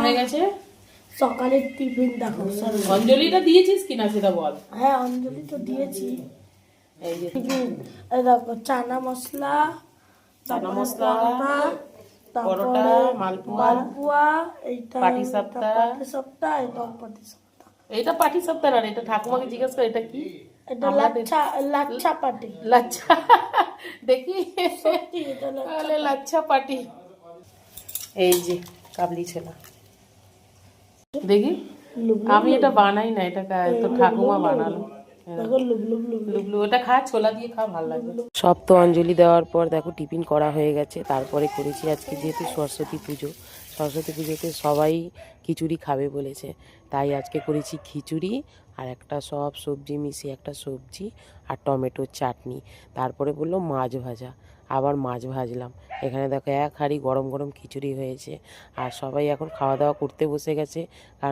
হয়ে গেছে। সকালের টিফিন দেখো। অঞ্জলিটা দিয়েছিস কিনা সেটা বল। হ্যাঁ, অঞ্জলি তো দিয়েছি। এই যে টিফিন দেখো, চানা মশলা, পরোটা, মালপোয়া, এইটা পাটিসাপটা। পাটিসাপটা, এটাও পাটিসাপটা। এটা পাটিসাপটা না, এটা ঠাকুমাকে জিজ্ঞেস করে এটা কি। এটা লাচ্ছা পাটি। লাচ্ছা দেখি সত্যি এটা তাহলে লাচ্ছা পাটি। এই যে কাবলি ছোলা দেখি। আমি এটা বানাই না, এটা তো ঠাকুমা বানালো। দেখো লুব লুব লুব। লুবলু ওটা খা, ছোলা দিয়ে খা, ভালো লাগবে। সব তো অঞ্জলি দেওয়ার পর দেখো টিফিন করা হয়ে গেছে। তারপরে করেছি আজকে যেহেতু সরস্বতী পুজো, সরস্বতী পুজোতে সবাই খিচুড়ি খাবে বলেছে, তাই আজকে করেছি খিচুড়ি আর একটা সব সবজি মিশিয়ে একটা সবজি আর টমেটোর চাটনি। তারপরে বললো মাছ ভাজা, আবার মাছ ভাজলাম। এখানে দেখো এক হাঁড়ি গরম গরম খিচুড়ি হয়েছে আর সবাই এখন খাওয়া দাওয়া করতে বসে গেছে। আর